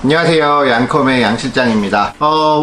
안녕하세요, 양컴의 양실장입니다.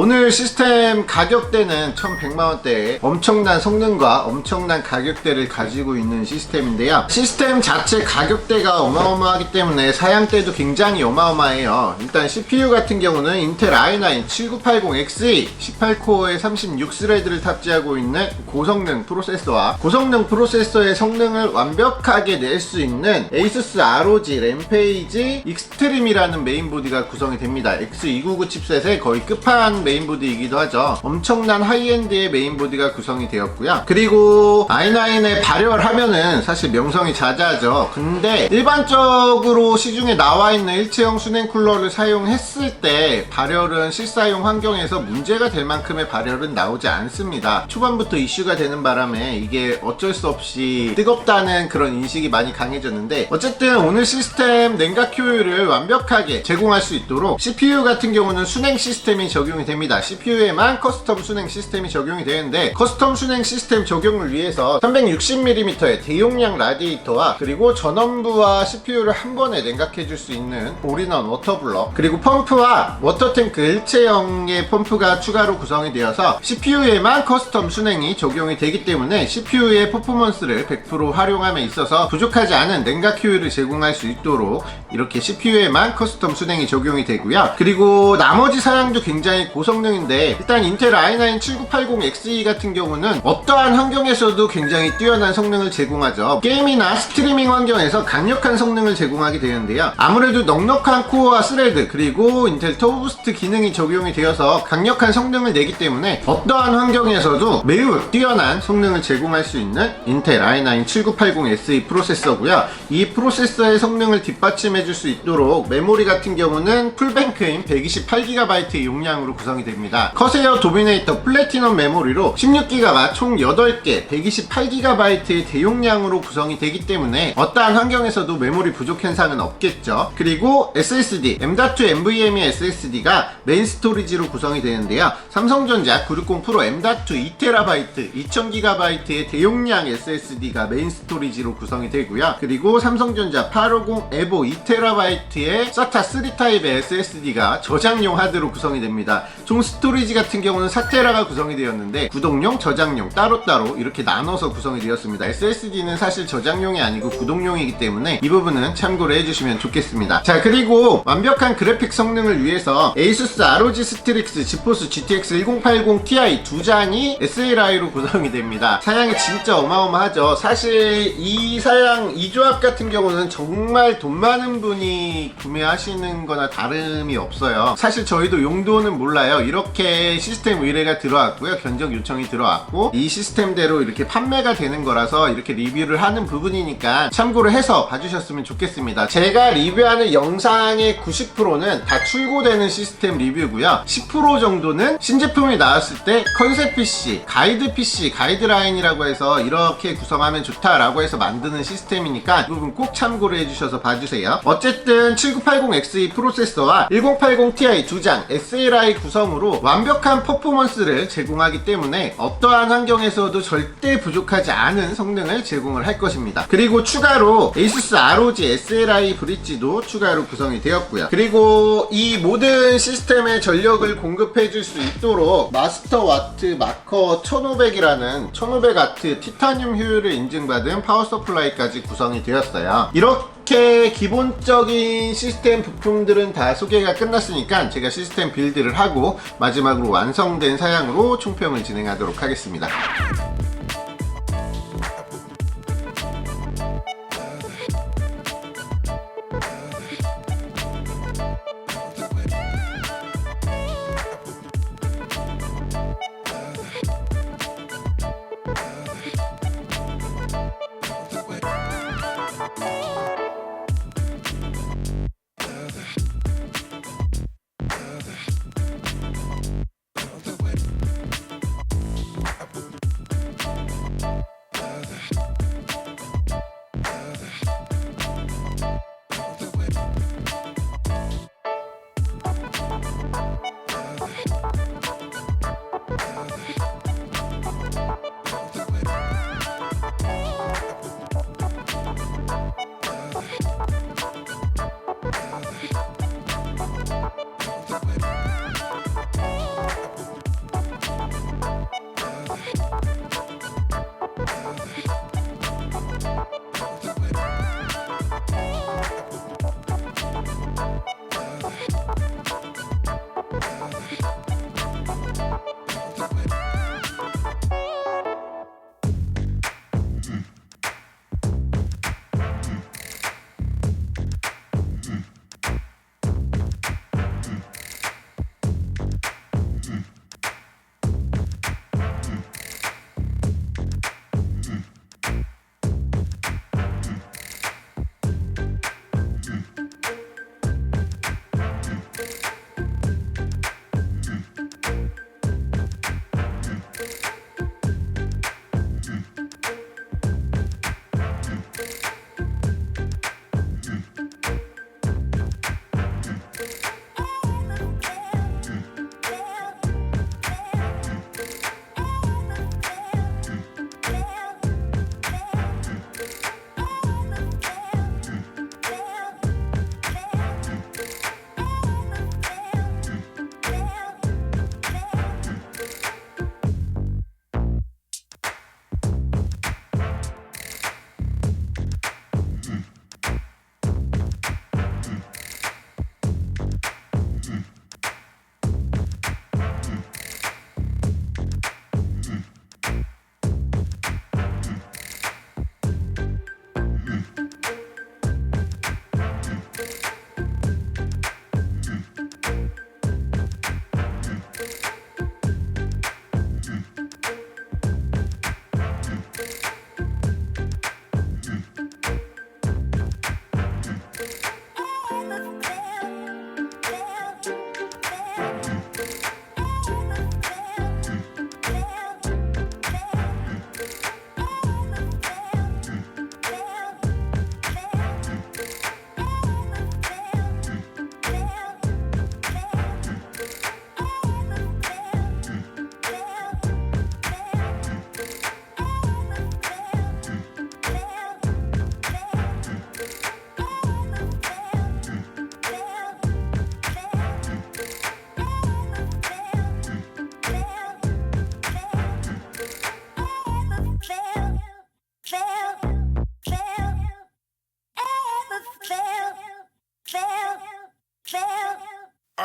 오늘 시스템 가격대는 1100만원대의 엄청난 성능과 엄청난 가격대를 가지고 있는 시스템인데요, 시스템 자체 가격대가 어마어마하기 때문에 사양대도 굉장히 어마어마해요. 일단 CPU 같은 경우는 인텔 i9 7980XE 18코어에 36스레드를 탑재하고 있는 고성능 프로세서와 고성능 프로세서의 성능을 완벽하게 낼 수 있는 ASUS ROG 램페이지 익스트림이라는 메인보드가 구성이 됩니다. X299 칩셋의 거의 끝판 메인보드이기도 하죠. 엄청난 하이엔드의 메인보드가 구성이 되었고요. 그리고 i9에 발열하면은 사실 명성이 자자하죠. 근데 일반적으로 시중에 나와있는 일체형 순행 쿨러를 사용했을 때 발열은 실사용 환경에서 문제가 될 만큼의 발열은 나오지 않습니다. 초반부터 이슈가 되는 바람에 이게 어쩔 수 없이 뜨겁다는 그런 인식이 많이 강해졌는데, 어쨌든 오늘 시스템 냉각 효율을 완벽하게 제공할 수 있도록 CPU 같은 경우는 순행 시스템이 적용이 됩니다. CPU에만 커스텀 순행 시스템이 적용이 되는데, 커스텀 순행 시스템 적용을 위해서 360mm의 대용량 라디에이터와 그리고 전원부와 CPU를 한 번에 냉각해 줄 수 있는 올인원 워터블럭, 그리고 펌프와 워터탱크 일체형의 펌프가 추가로 구성이 되어서 CPU에만 커스텀 순행이 적용이 되기 때문에 CPU의 퍼포먼스를 100% 활용함에 있어서 부족하지 않은 냉각 효율을 제공할 수 있도록 이렇게 CPU에만 커스텀 순행이 적용이 되고요. 그리고 나머지 사양도 굉장히 고성능인데, 일단 인텔 i9 7980XE 같은 경우는 어떠한 환경에서도 굉장히 뛰어난 성능을 제공하죠. 게임이나 스트리밍 환경에서 강력한 성능을 제공하게 되는데요, 아무래도 넉넉한 코어와 스레드 그리고 인텔 터보 부스트 기능이 적용이 되어서 강력한 성능을 내기 때문에 어떠한 환경에서도 매우 뛰어난 성능을 제공할 수 있는 인텔 i9 7980SE 프로세서고요. 이 프로세서의 성능을 뒷받침해 줄 수 있도록 메모리 같은 경우는 풀뱅크인 128GB 용량으로 구성이 됩니다. 커세어 도미네이터 플래티넘 메모리로 16GB 총 8개 128GB의 대용량으로 구성이 되기 때문에 어떠한 환경에서도 메모리 부족 현상은 없겠죠. 그리고 SSD M.2 NVMe SSD가 메인 스토리지로 구성이 되는데요, 삼성전자 960 프로 M.2 2TB 2000GB의 대용량 SSD가 메인 스토리지로 구성이 되고요. 그리고 삼성전자 850 EVO 2TB의 SATA 3 타입의 SSD가 저장용 하드로 구성이 됩니다. 총 스토리지 같은 경우는 4TB가 구성이 되었는데 구동용, 저장용 따로따로 이렇게 나눠서 구성이 되었습니다. SSD는 사실 저장용이 아니고 구동용이기 때문에 이 부분은 참고를 해주시면 좋겠습니다. 자, 그리고 완벽한 그래픽 성능을 위해서 ASUS ROG 스트릭스 지포스 GTX 1080 Ti 두 장이 SLI로 구성이 됩니다. 사양이 진짜 어마어마하죠. 사실 이 사양, 이 조합 같은 경우는 정말 돈 많은 분이 구매하시는 거나 다름이 없어요. 사실 저희도 용도는 몰라요. 이렇게 시스템 의뢰가 들어왔고요, 견적 요청이 들어왔고 이 시스템대로 이렇게 판매가 되는 거라서 이렇게 리뷰를 하는 부분이니까 참고를 해서 봐주셨으면 좋겠습니다. 제가 리뷰하는 영상의 90%는 다 출고되는 시스템 리뷰고요, 10% 정도는 신제품이 나왔을 때 컨셉 PC, 가이드 PC, 가이드라인이라고 해서 이렇게 구성하면 좋다라고 해서 만드는 시스템이니까 이 부분 꼭 참고를 해주셔서 봐주세요. 어쨌든 7980XE 프로세서와 1080 Ti 두 장 SLI 구성으로 완벽한 퍼포먼스를 제공하기 때문에 어떠한 환경에서도 절대 부족하지 않은 성능을 제공을 할 것입니다. 그리고 추가로 ASUS ROG SLI 브릿지도 추가로 구성이 되었고요. 그리고 이 모든 시스템에 전력을 공급해 줄 수 있도록 마스터 와트 마커 1500이라는 1500W 티타늄 효율을 인증받은 파워 서플라이까지 구성이 되었어요. 이렇게 기본적인 시스템 부품들은 다 소개가 끝났으니까 제가 시스템 빌드를 하고 마지막으로 완성된 사양으로 총평을 진행하도록 하겠습니다.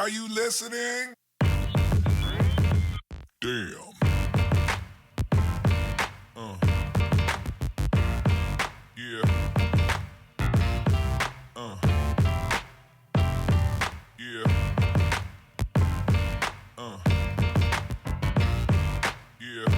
Are you listening? Damn. Yeah. Yeah. Yeah.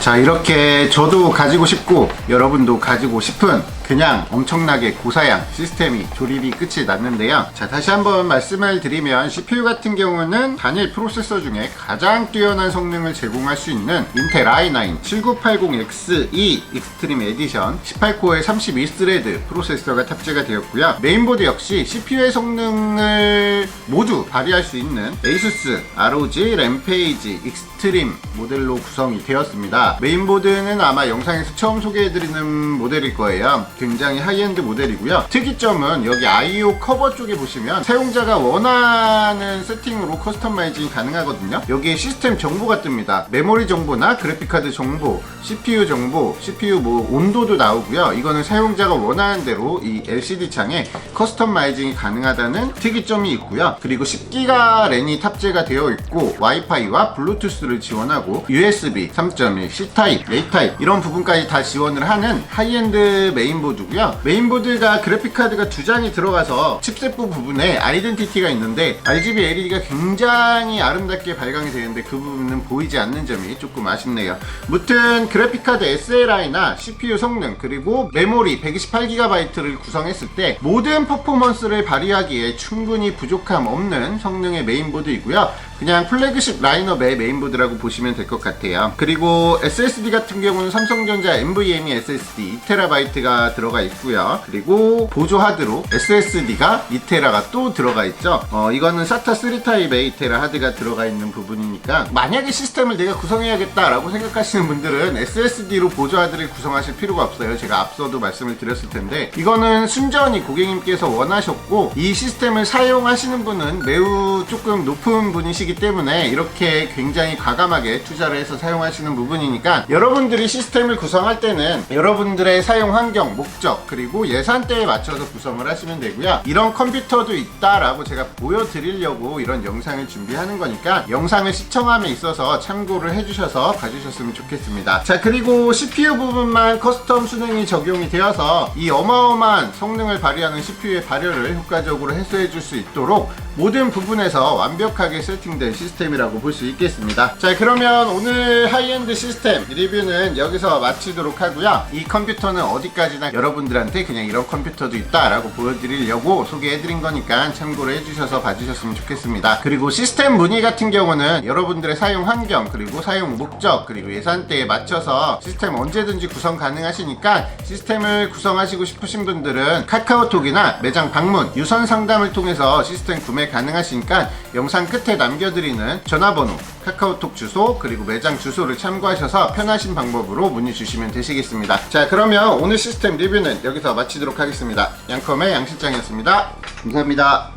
자, 이렇게 저도 가지고 싶고 여러분도 가지고 싶은 그냥 엄청나게 고사양 시스템이 조립이 끝이 났는데요. 자, 다시 한번 말씀을 드리면 CPU 같은 경우는 단일 프로세서 중에 가장 뛰어난 성능을 제공할 수 있는 인텔 i9 7980Xe 익스트림 에디션 18코어의 32스레드 프로세서가 탑재가 되었고요. 메인보드 역시 CPU의 성능을 모두 발휘할 수 있는 ASUS ROG 램페이지 익스트림 모델로 구성이 되었습니다. 메인보드는 아마 영상에서 처음 소개해드리는 모델일 거예요. 굉장히 하이엔드 모델이고요. 특이점은 여기 I/O 커버 쪽에 보시면 사용자가 원하는 세팅으로 커스터마이징이 가능하거든요. 여기에 시스템 정보가 뜹니다. 메모리 정보나 그래픽카드 정보, CPU 정보, CPU 온도도 나오고요. 이거는 사용자가 원하는 대로 이 LCD 창에 커스터마이징이 가능하다는 특이점이 있고요. 그리고 10기가 랜이 탑재가 되어 있고 와이파이와 블루투스를 지원하고 USB 3.1, C타입, A타입 이런 부분까지 다 지원을 하는 하이엔드 메인보드고요. 메인보드가 그래픽카드가 두 장이 들어가서 칩셋부 부분에 아이덴티티가 있는데 RGB LED가 굉장히 아름답게 발광이 되는데 그 부분은 보이지 않는 점이 조금 아쉽네요. 무튼 그래픽카드 SLI나 CPU 성능 그리고 메모리 128GB를 구성했을 때 모든 퍼포먼스를 발휘하기에 충분히 부족함 없는 성능의 메인보드이고요. 그냥 플래그십 라인업의 메인보드라고 보시면 될 것 같아요. 그리고 SSD 같은 경우는 삼성전자 NVMe SSD 2TB가 들어가 있고요. 그리고 보조 하드로 SSD가 2TB가 또 들어가 있죠. 이거는 SATA 3 타입의 2TB 하드가 들어가 있는 부분이니까 만약에 시스템을 내가 구성해야겠다라고 생각하시는 분들은 SSD로 보조 하드를 구성하실 필요가 없어요. 제가 앞서도 말씀을 드렸을 텐데 이거는 순전히 고객님께서 원하셨고 이 시스템을 사용하시는 분은 매우 조금 높은 분이시기 때문에 이렇게 굉장히 과감하게 투자를 해서 사용하시는 부분이니까 여러분들이 시스템을 구성할 때는 여러분들의 사용 환경, 목적 그리고 예산대에 맞춰서 구성을 하시면 되고요. 이런 컴퓨터도 있다라고 제가 보여드리려고 이런 영상을 준비하는 거니까 영상을 시청함에 있어서 참고를 해주셔서 봐주셨으면 좋겠습니다. 자, 그리고 CPU 부분만 커스텀 순행이 적용이 되어서 이 어마어마한 성능을 발휘하는 CPU의 발열을 효과적으로 해소해 줄 수 있도록 모든 부분에서 완벽하게 세팅된 시스템이라고 볼 수 있겠습니다. 자, 그러면 오늘 하이엔드 시스템 리뷰는 여기서 마치도록 하고요. 이 컴퓨터는 어디까지나 여러분들한테 그냥 이런 컴퓨터도 있다라고 보여드리려고 소개해드린 거니까 참고를 해주셔서 봐주셨으면 좋겠습니다. 그리고 시스템 문의 같은 경우는 여러분들의 사용 환경 그리고 사용 목적 그리고 예산대에 맞춰서 시스템 언제든지 구성 가능하시니까 시스템을 구성하시고 싶으신 분들은 카카오톡이나 매장 방문, 유선 상담을 통해서 시스템 구매 가능하시니까 영상 끝에 남겨드리는 전화번호, 카카오톡 주소 그리고 매장 주소를 참고하셔서 편하신 방법으로 문의 주시면 되시겠습니다. 자, 그러면 오늘 시스템 리뷰는 여기서 마치도록 하겠습니다. 양컴의 양실장이었습니다. 감사합니다.